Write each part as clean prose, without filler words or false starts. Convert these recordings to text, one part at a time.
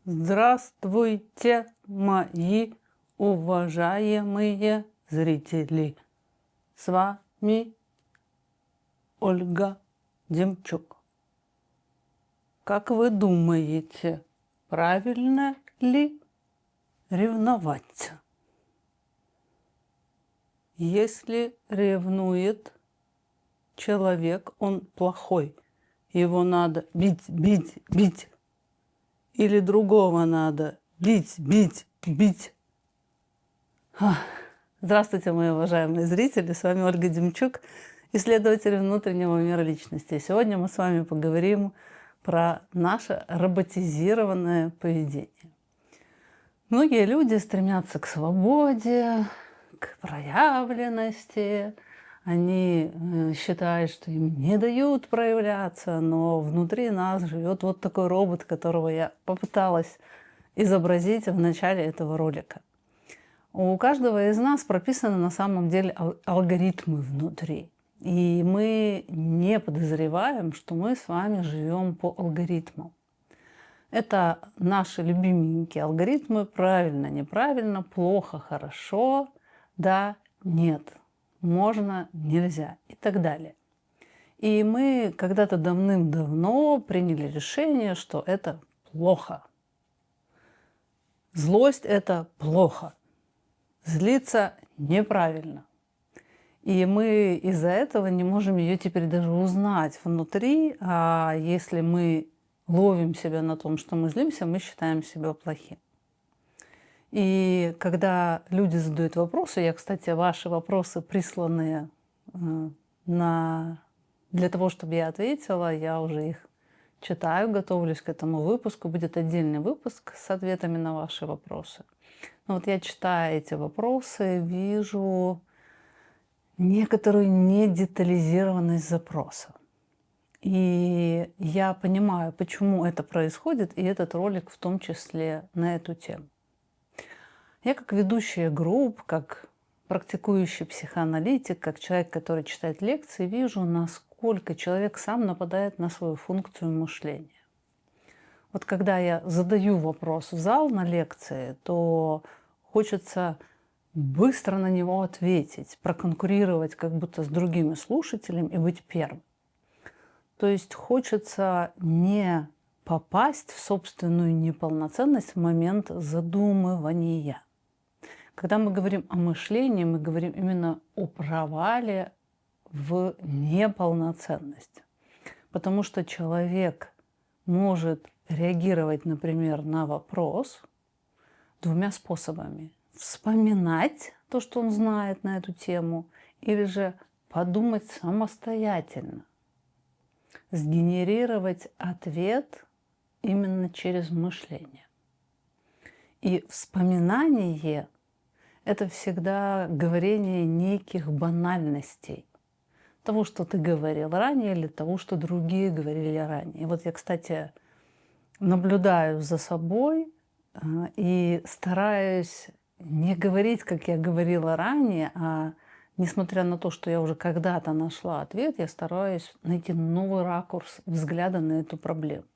Здравствуйте, мои уважаемые зрители! С вами Ольга Демчук. Как вы думаете, правильно ли ревновать? Если ревнует человек, он плохой. Его надо бить, бить, бить. Или другого надо бить, бить, бить. Здравствуйте, мои уважаемые зрители! С вами Ольга Демчук, исследователь внутреннего мира личности. Сегодня мы с вами поговорим про наше роботизированное поведение. Многие люди стремятся к свободе, к проявленности. Они считают, что им не дают проявляться, но внутри нас живет вот такой робот, которого я попыталась изобразить в начале этого ролика. У каждого из нас прописаны на самом деле алгоритмы внутри. И мы не подозреваем, что мы с вами живем по алгоритмам. Это наши любименькие алгоритмы: правильно, неправильно, плохо, хорошо, да, нет, можно, нельзя и так далее. И мы когда-то давным-давно приняли решение, что это плохо. Злость – это плохо. Злиться неправильно. И мы из-за этого не можем ее теперь даже узнать внутри. А если мы ловим себя на том, что мы злимся, мы считаем себя плохим. И когда люди задают вопросы, я, кстати, ваши вопросы, присланные для того, чтобы я ответила, я уже их читаю, готовлюсь к этому выпуску. Будет отдельный выпуск с ответами на ваши вопросы. Но вот я читаю эти вопросы, вижу некоторую недетализированность запроса. И я понимаю, почему это происходит, и этот ролик в том числе на эту тему. Я как ведущая групп, как практикующий психоаналитик, как человек, который читает лекции, вижу, насколько человек сам нападает на свою функцию мышления. Вот когда я задаю вопрос в зал на лекции, то хочется быстро на него ответить, проконкурировать как будто с другими слушателями и быть первым. То есть хочется не попасть в собственную неполноценность в момент задумывания. Когда мы говорим о мышлении, мы говорим именно о провале в неполноценность. Потому что человек может реагировать, например, на вопрос двумя способами. Вспоминать то, что он знает на эту тему, или же подумать самостоятельно. Сгенерировать ответ именно через мышление. И вспоминание – это всегда говорение неких банальностей. Того, что ты говорил ранее, или того, что другие говорили ранее. И вот я, кстати, наблюдаю за собой и стараюсь не говорить, как я говорила ранее, а несмотря на то, что я уже когда-то нашла ответ, я стараюсь найти новый ракурс взгляда на эту проблему.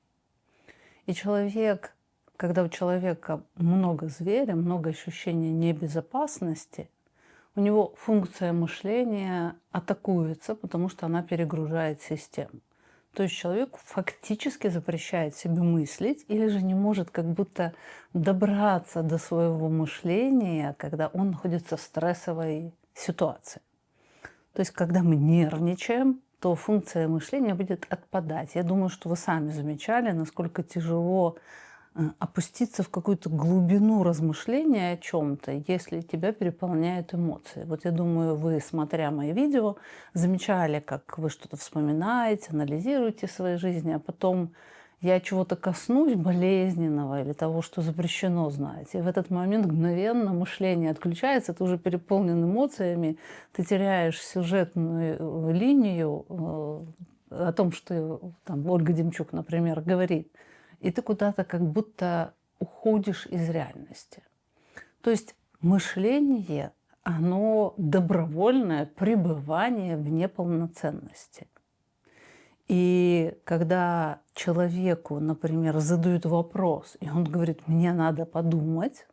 И человек, когда у человека много зверя, много ощущения небезопасности, у него функция мышления атакуется, потому что она перегружает систему. То есть человек фактически запрещает себе мыслить или же не может как будто добраться до своего мышления, когда он находится в стрессовой ситуации. То есть когда мы нервничаем, то функция мышления будет отпадать. Я думаю, что вы сами замечали, насколько тяжело опуститься в какую-то глубину размышления о чем-то, если тебя переполняют эмоции. Вот я думаю, вы, смотря мои видео, замечали, как вы что-то вспоминаете, анализируете в своей жизни, а потом я чего-то коснусь болезненного или того, что запрещено знать. И в этот момент мгновенно мышление отключается, ты уже переполнен эмоциями, ты теряешь сюжетную линию о том, что там Ольга Демчук, например, говорит. И ты куда-то как будто уходишь из реальности. То есть мышление, оно добровольное пребывание в неполноценности. И когда человеку, например, задают вопрос, и он говорит, мне надо подумать,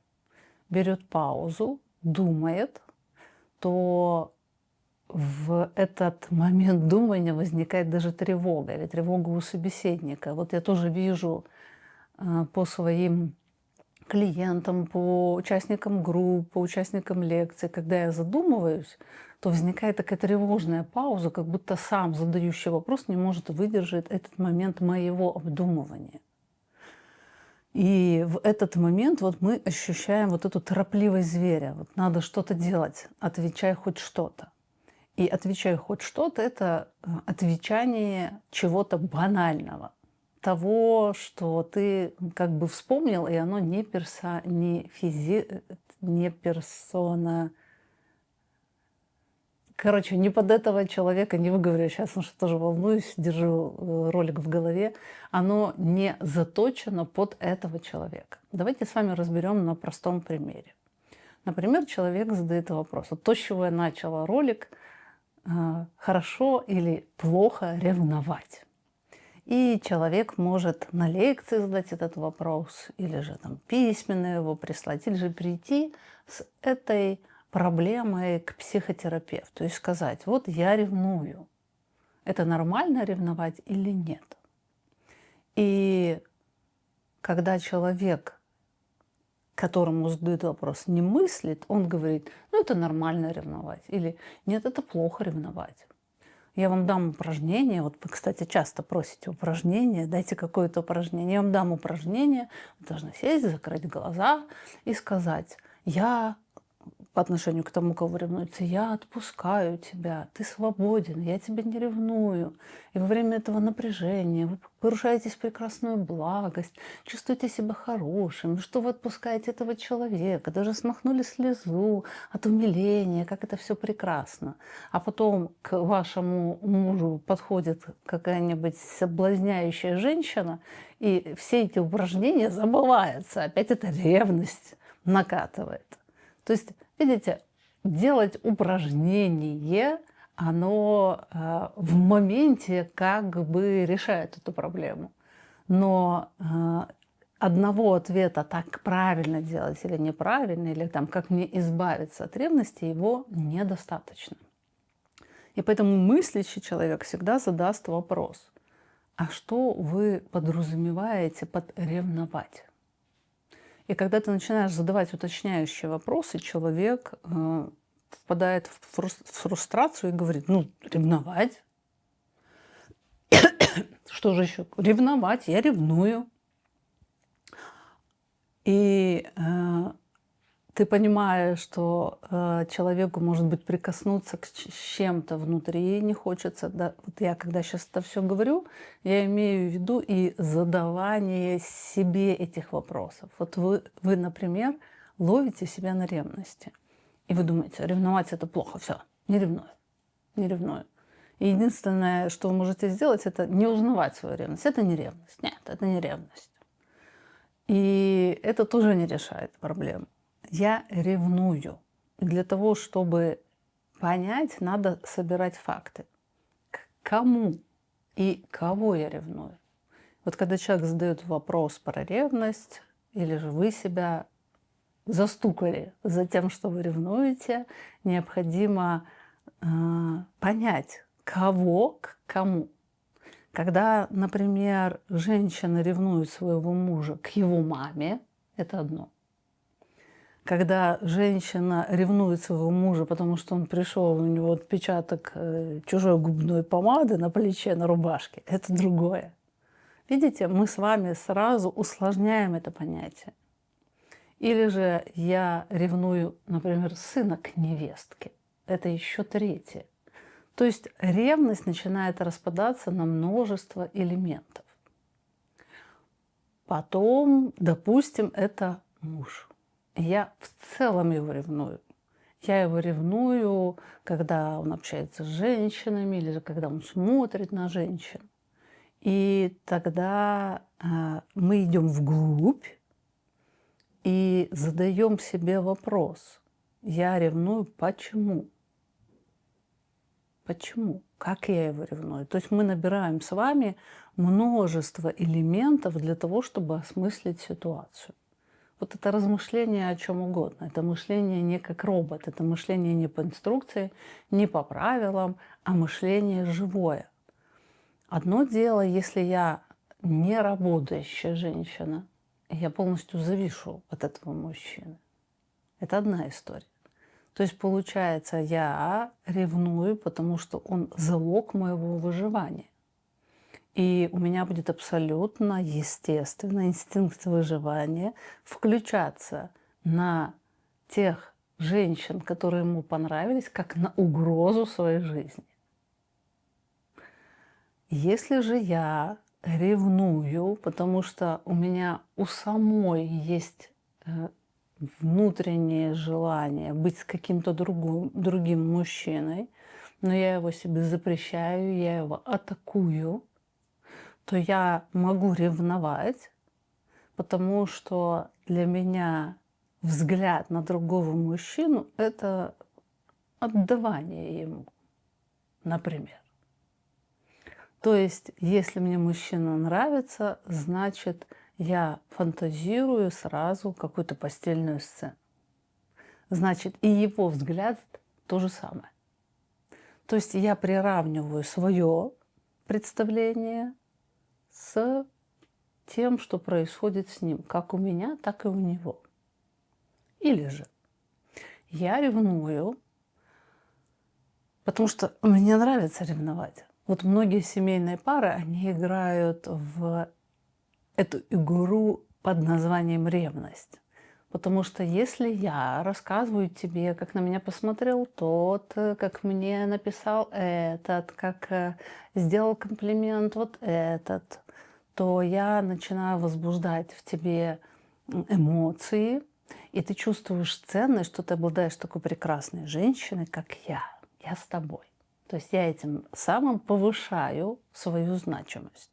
берет паузу, думает, то в этот момент думания возникает даже тревога или тревога у собеседника. Вот я тоже вижу по своим клиентам, по участникам групп, по участникам лекций, когда я задумываюсь, то возникает такая тревожная пауза, как будто сам задающий вопрос не может выдержать этот момент моего обдумывания. И в этот момент вот мы ощущаем вот эту торопливость зверя. Вот надо что-то делать, отвечай хоть что-то. И отвечай хоть что-то — это отвечание чего-то банального, того, что ты как бы вспомнил, и оно не персона. Короче, не под этого человека не выговорю сейчас, потому что тоже волнуюсь, держу ролик в голове. Оно не заточено под этого человека. Давайте с вами разберем на простом примере. Например, человек задает вопрос. Вот то, с чего я начала ролик, хорошо или плохо ревновать. И человек может на лекции задать этот вопрос, или же там письменно его прислать, или же прийти с этой проблемой к психотерапевту, то есть сказать, вот я ревную, это нормально ревновать или нет? И когда человек, которому задают вопрос, не мыслит, он говорит, ну это нормально ревновать, или нет, это плохо ревновать. Я вам дам упражнение. Вот вы, кстати, часто просите упражнение. Дайте какое-то упражнение. Я вам дам упражнение. Вы должны сесть, закрыть глаза и сказать, я по отношению к тому, кого ревнуется, я отпускаю тебя, ты свободен, я тебя не ревную. И во время этого напряжения вы порушаетесь в прекрасную благость, чувствуете себя хорошим, что вы отпускаете этого человека, даже смахнули слезу от умиления, как это все прекрасно. А потом к вашему мужу подходит какая-нибудь соблазняющая женщина, и все эти упражнения забываются. Опять эта ревность накатывает. То есть, видите, делать упражнение, оно в моменте как бы решает эту проблему. Но одного ответа, так правильно делать или неправильно, или там, как мне избавиться от ревности, его недостаточно. И поэтому мыслящий человек всегда задаст вопрос, а что вы подразумеваете под ревновать? И когда ты начинаешь задавать уточняющие вопросы, человек впадает в фрустрацию и говорит, ну, ревновать. Что же еще? Ревновать, я ревную. И ты понимаешь, что человеку, может быть, прикоснуться к чем-то внутри не хочется. Да, вот я, когда сейчас это все говорю, я имею в виду и задавание себе этих вопросов. Вот вы, например, ловите себя на ревности. И вы думаете, ревновать это плохо, все, не ревную, не ревную. И единственное, что вы можете сделать, это не узнавать свою ревность. Это не ревность. Нет, это не ревность. И это тоже не решает проблему. Я ревную. И для того, чтобы понять, надо собирать факты. К кому и кого я ревную? Вот когда человек задает вопрос про ревность, или же вы себя застукали за тем, что вы ревнуете, необходимо понять, кого к кому. Когда, например, женщина ревнует своего мужа к его маме, это одно. Когда женщина ревнует своего мужа, потому что он пришел, у него отпечаток чужой губной помады на плече, на рубашке, это другое. Видите, мы с вами сразу усложняем это понятие. Или же я ревную, например, сына к невестке. Это еще третье. То есть ревность начинает распадаться на множество элементов. Потом, допустим, это муж. Я в целом его ревную. Я его ревную, когда он общается с женщинами, или же когда он смотрит на женщин. И тогда мы идем вглубь и задаем себе вопрос. Я ревную почему? Почему? как я его ревную. То есть мы набираем с вами множество элементов для того, чтобы осмыслить ситуацию. Вот это размышление о чем угодно. Это мышление не как робот, это мышление не по инструкции, не по правилам, а мышление живое. Одно дело, если я не работающая женщина, и я полностью завишу от этого мужчины. Это одна история. То есть, получается, я ревную, потому что он залог моего выживания. И у меня будет абсолютно естественно инстинкт выживания включаться на тех женщин, которые ему понравились, как на угрозу своей жизни. Если же я ревную, потому что у меня у самой есть внутреннее желание быть с каким-то другим мужчиной, но я его себе запрещаю, я его атакую, то я могу ревновать, потому что для меня взгляд на другого мужчину – это отдавание ему, например. То есть, если мне мужчина нравится, значит, я фантазирую сразу какую-то постельную сцену. Значит, и его взгляд то же самое. То есть я приравниваю свое представление с тем, что происходит с ним, как у меня, так и у него. Или же я ревную, потому что мне нравится ревновать. Вот многие семейные пары, они играют в эту игру под названием ревность. Потому что если я рассказываю тебе, как на меня посмотрел тот, как мне написал этот, как сделал комплимент вот этот, то я начинаю возбуждать в тебе эмоции, и ты чувствуешь ценность, что ты обладаешь такой прекрасной женщиной, как я с тобой. То есть я этим самым повышаю свою значимость.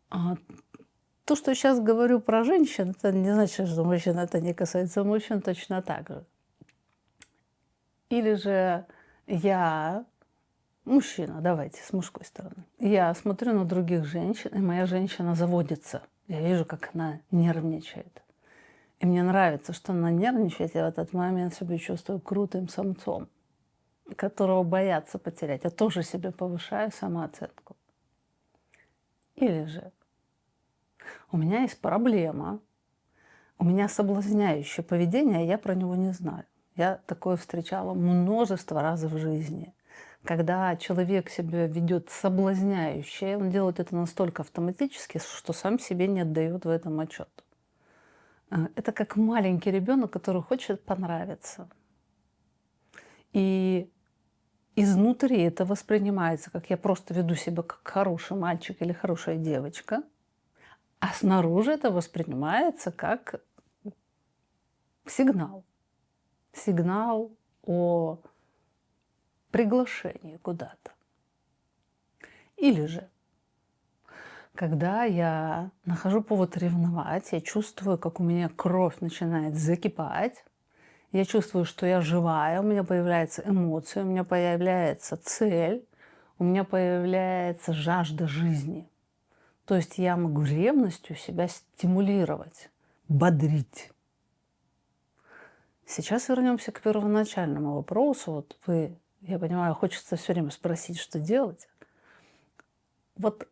То, что я сейчас говорю про женщин, это не значит, что мужчин это не касается мужчин точно так же. Или же я, мужчина, давайте с мужской стороны, я смотрю на других женщин, и моя женщина заводится. Я вижу, как она нервничает. И мне нравится, что она нервничает, я в этот момент себя чувствую крутым самцом, которого боятся потерять. Я тоже себе повышаю самооценку. Или же у меня есть проблема, у меня соблазняющее поведение, а я про него не знаю. Я такое встречала множество раз в жизни. Когда человек себя ведет соблазняюще, он делает это настолько автоматически, что сам себе не отдает в этом отчет. Это как маленький ребенок, который хочет понравиться. И изнутри это воспринимается, как я просто веду себя как хороший мальчик или хорошая девочка, а снаружи это воспринимается как сигнал. Сигнал о приглашении куда-то. Или же, когда я нахожу повод ревновать, я чувствую, как у меня кровь начинает закипать, я чувствую, что я живая, у меня появляются эмоции, у меня появляется цель, у меня появляется жажда жизни. То есть я могу ревностью себя стимулировать, бодрить. Сейчас вернемся к первоначальному вопросу. Вот вы, я понимаю, хочется все время спросить, что делать. Вот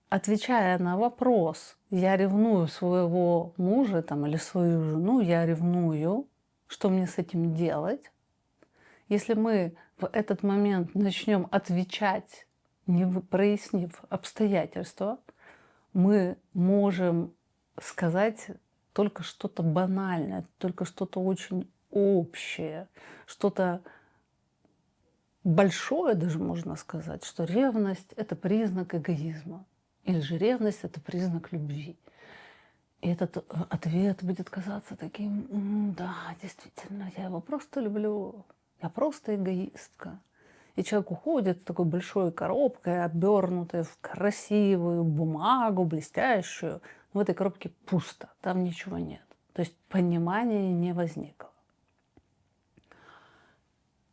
отвечая на вопрос, я ревную своего мужа там, или свою жену, я ревную, что мне с этим делать? Если мы в этот момент начнем отвечать, не прояснив обстоятельства, мы можем сказать только что-то банальное, только что-то очень общее, что-то большое даже можно сказать, что ревность – это признак эгоизма, или же ревность – это признак любви. И этот ответ будет казаться таким: да, действительно, я его просто люблю, я просто эгоистка. И человек уходит с такой большой коробкой, обернутой в красивую бумагу, блестящую. Но в этой коробке пусто, там ничего нет. То есть понимания не возникло.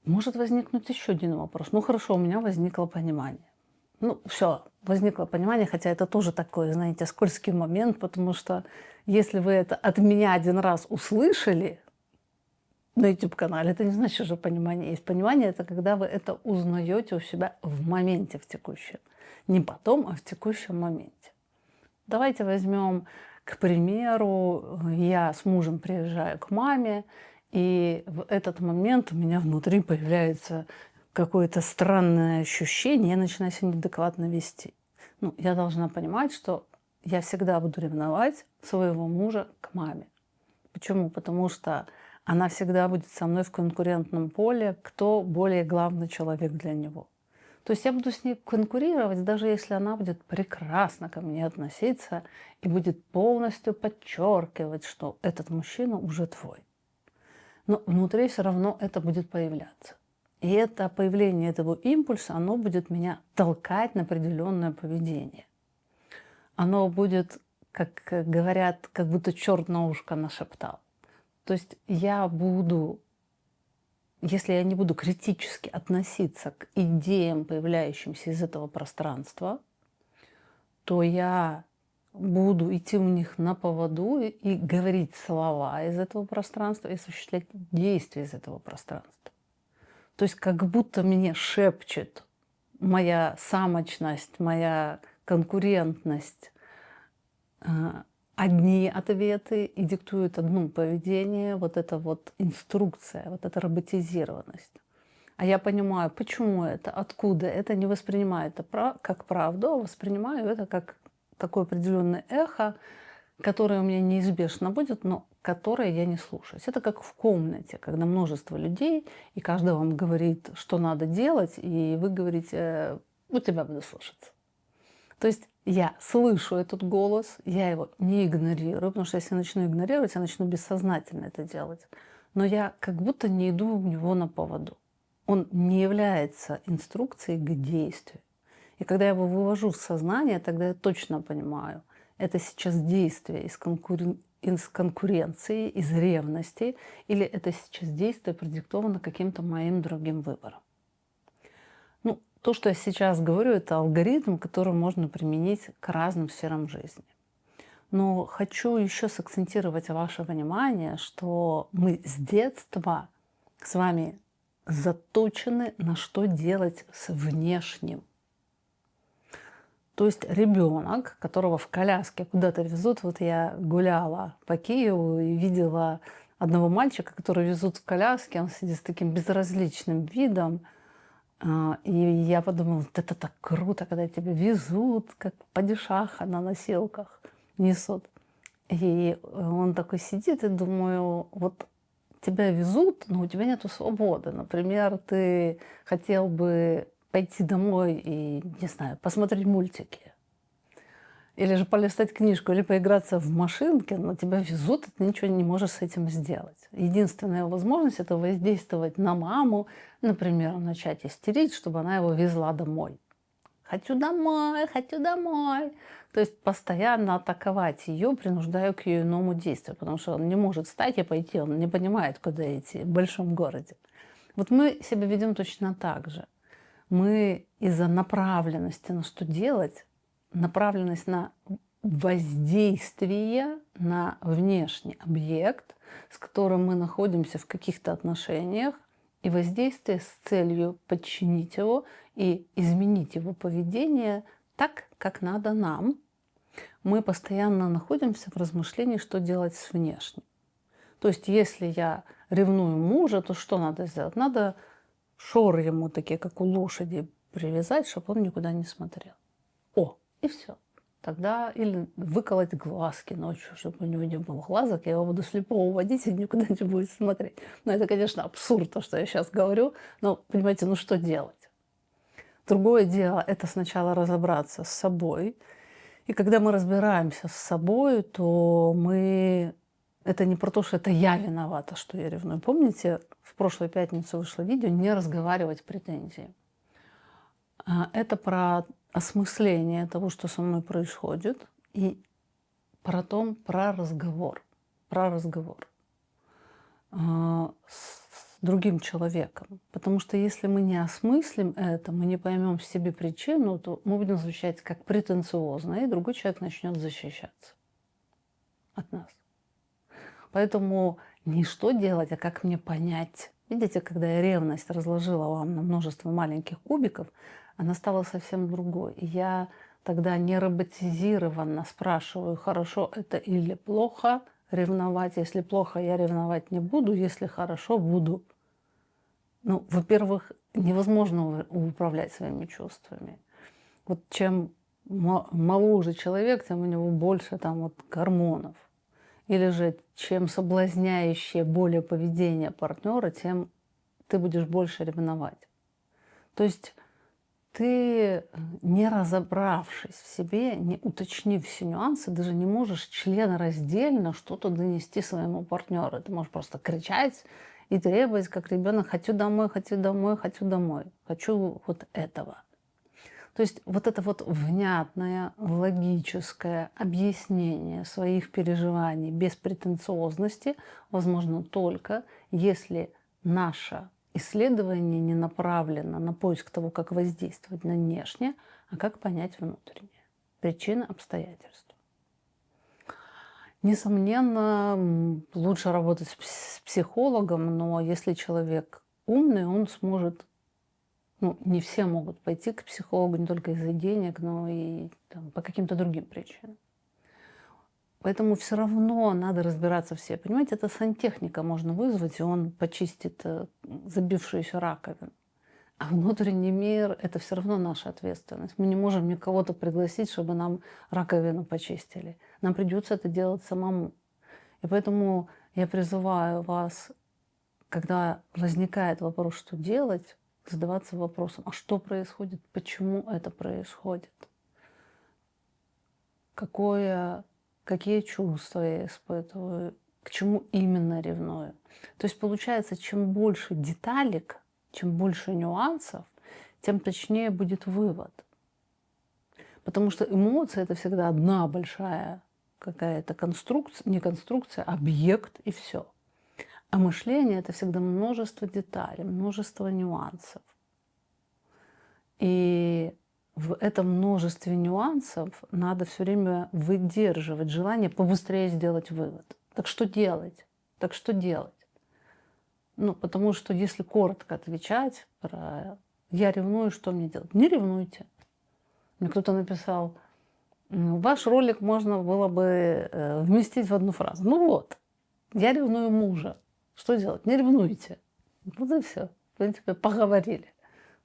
может возникнуть еще один вопрос. Ну хорошо, у меня возникло понимание. Ну все, возникло понимание, хотя это тоже такой, знаете, скользкий момент, потому что если вы это от меня один раз услышали на YouTube-канале, это не значит, что понимание есть. Понимание – это когда вы это узнаете у себя в моменте, в текущем. Не потом, а в текущем моменте. Давайте возьмем, к примеру, я с мужем приезжаю к маме, и в этот момент у меня внутри появляется какое-то странное ощущение, я начинаю себя неадекватно вести. Ну, я должна понимать, что я всегда буду ревновать своего мужа к маме. Почему? Потому что она всегда будет со мной в конкурентном поле, кто более главный человек для него. То есть я буду с ней конкурировать, даже если она будет прекрасно ко мне относиться и будет полностью подчеркивать, что этот мужчина уже твой. Но внутри все равно это будет появляться. И это появление этого импульса, оно будет меня толкать на определенное поведение. Оно будет, как говорят, как будто черт на ушко нашептал. То есть я буду, если я не буду критически относиться к идеям, появляющимся из этого пространства, то я буду идти у них на поводу и говорить слова из этого пространства и осуществлять действия из этого пространства. То есть как будто мне шепчет моя самочность, моя конкурентность одни ответы и диктуют одно поведение, вот эта вот инструкция, вот эта роботизированность. А я понимаю, почему это, откуда это, не воспринимаю это как правду, а воспринимаю это как такое определенное эхо, которое у меня неизбежно будет, но которое я не слушаюсь. Это как в комнате, когда множество людей, и каждый вам говорит, что надо делать, и вы говорите, у тебя буду слушаться. То есть я слышу этот голос, я его не игнорирую, потому что если я начну игнорировать, я начну бессознательно это делать. Но я как будто не иду у него на поводу. Он не является инструкцией к действию. И когда я его вывожу в сознание, тогда я точно понимаю, это сейчас действие из конкуренции, из ревности, или это сейчас действие продиктовано каким-то моим другим выбором. Ну, то, что я сейчас говорю, это алгоритм, который можно применить к разным сферам жизни. Но хочу еще сакцентировать ваше внимание, что мы с детства с вами заточены на что делать с внешним. То есть ребенок, которого в коляске куда-то везут, вот я гуляла по Киеву и видела одного мальчика, которого везут в коляске, он сидит с таким безразличным видом, и я подумала, вот это так круто, когда тебя везут, как падишаха на носилках несут. И он такой сидит, и думаю, вот тебя везут, но у тебя нет свободы. Например, ты хотел бы пойти домой и, не знаю, посмотреть мультики. Или же полистать книжку, или поиграться в машинке, но тебя везут, и ты ничего не можешь с этим сделать. Единственная возможность – это воздействовать на маму, например, начать истерить, чтобы она его везла домой. «Хочу домой, хочу домой!» То есть постоянно атаковать ее, принуждая к ее иному действию, потому что он не может встать и пойти, он не понимает, куда идти в большом городе. Вот мы себя ведем точно так же. Мы из-за направленности на что делать, направленность на воздействие на внешний объект, с которым мы находимся в каких-то отношениях, и воздействие с целью подчинить его и изменить его поведение так, как надо нам, мы постоянно находимся в размышлении, что делать с внешним. То есть если я ревную мужа, то что надо сделать? Надо шоры ему такие, как у лошади, привязать, чтобы он никуда не смотрел. О, и все. Тогда или выколоть глазки ночью, чтобы у него не было глазок, я его буду слепого уводить и никуда не будет смотреть. Но это, конечно, абсурд, то, что я сейчас говорю, но, понимаете, ну что делать? Другое дело – это сначала разобраться с собой. И когда мы разбираемся с собой, то мы… Это не про то, что это я виновата, что я ревную. Помните, в прошлую пятницу вышло видео «Не разговаривать претензии». Это про осмысление того, что со мной происходит, и про разговор. Про разговор. другим человеком. Потому что если мы не осмыслим это, мы не поймем в себе причину, то мы будем звучать как претенциозно, и другой человек начнет защищаться от нас. Поэтому не что делать, а как мне понять. Видите, когда я ревность разложила вам на множество маленьких кубиков, она стала совсем другой. И я тогда не роботизированно спрашиваю, хорошо это или плохо ревновать. Если плохо, я ревновать не буду, если хорошо, буду. Ну, во-первых, невозможно управлять своими чувствами. Вот чем моложе человек, тем у него больше там вот гормонов. Или же чем соблазняющее более поведение партнера, тем ты будешь больше ревновать. То есть ты, не разобравшись в себе, не уточнив все нюансы, даже не можешь членораздельно что-то донести своему партнеру. Ты можешь просто кричать и требовать, как ребенок: хочу домой, хочу домой, хочу домой, хочу вот этого. То есть вот это вот внятное, логическое объяснение своих переживаний без претенциозности возможно только если наше исследование не направлено на поиск того, как воздействовать на внешнее, а как понять внутреннее. Причины, обстоятельства. Несомненно, лучше работать с психологом, но если человек умный, он сможет. Ну, не все могут пойти к психологу не только из-за денег, но и там, по каким-то другим причинам. Поэтому все равно надо разбираться все. Понимаете, это сантехника можно вызвать, и он почистит забившуюся раковину. А внутренний мир – это все равно наша ответственность. Мы не можем никого-то пригласить, чтобы нам раковину почистили. Нам придется это делать самому. И поэтому я призываю вас, когда возникает вопрос, что делать, задаваться вопросом, а что происходит, почему это происходит, какие чувства я испытываю, к чему именно ревную. То есть получается, чем больше деталек, чем больше нюансов, тем точнее будет вывод. Потому что эмоция – это всегда одна большая какая-то конструкция, не конструкция, а объект и все. А мышление – это всегда множество деталей, множество нюансов. И в этом множестве нюансов надо все время выдерживать желание побыстрее сделать вывод. Так что делать? Так что делать? Ну, потому что если коротко отвечать про «я ревную, что мне делать?» Не ревнуйте. Мне кто-то написал: ваш ролик можно было бы вместить в одну фразу. Ну вот, я ревную мужа. Что делать? Не ревнуйте. Вот и все. В принципе, поговорили.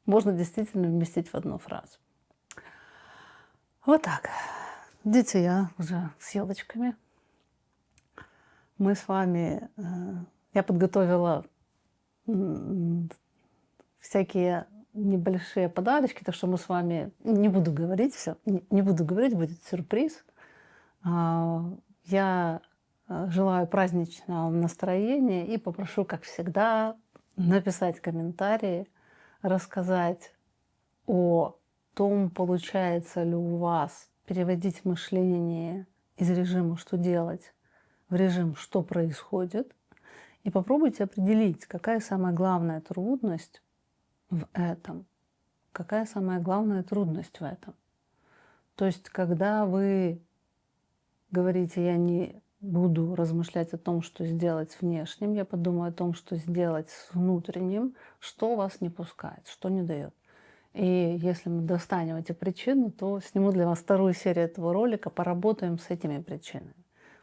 Можно действительно вместить в одну фразу. Вот так. Видите, я уже с елочками. Мы с вами... Я подготовила всякие небольшие подарочки, так что мы с вами... Не буду говорить все. Не буду говорить, будет сюрприз. Я желаю праздничного настроения и попрошу, как всегда, написать комментарии, рассказать о том, получается ли у вас переводить мышление из режима «что делать» в режим «что происходит». И попробуйте определить, какая самая главная трудность в этом. Какая самая главная трудность в этом. То есть, когда вы говорите «я не буду размышлять о том, что сделать с внешним, я подумаю о том, что сделать с внутренним», что вас не пускает, что не дает. И если мы достанем эти причины, то сниму для вас вторую серию этого ролика, поработаем с этими причинами.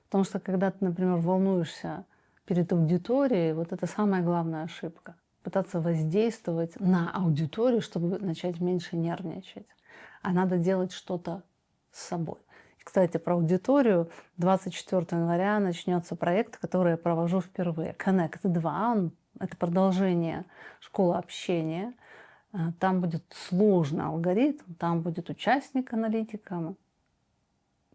Потому что когда ты, например, волнуешься перед аудиторией, вот это самая главная ошибка. Пытаться воздействовать на аудиторию, чтобы начать меньше нервничать. А надо делать что-то с собой. И, кстати, про аудиторию. 24 января начнется проект, который я провожу впервые. Connect 2. Это продолжение школы общения. Там будет сложный алгоритм, там будет участник аналитиком,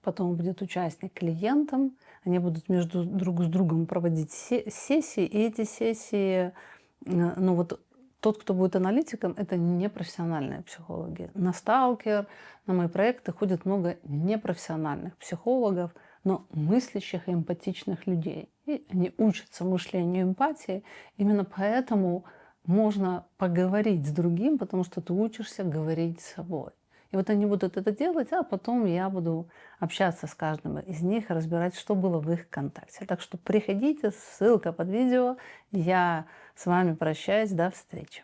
потом будет участник клиентом. Они будут друг с другом проводить сессии, и эти сессии, ну вот тот, кто будет аналитиком, это не профессиональные психологи. На Сталкер, на мои проекты ходит много непрофессиональных психологов, но мыслящих и эмпатичных людей. И они учатся мышлению эмпатии. Именно поэтому можно поговорить с другим, потому что ты учишься говорить с собой. И вот они будут это делать, а потом я буду общаться с каждым из них, разбирать, что было в их контакте. Так что приходите, ссылка под видео. Я с вами прощаюсь, до встречи.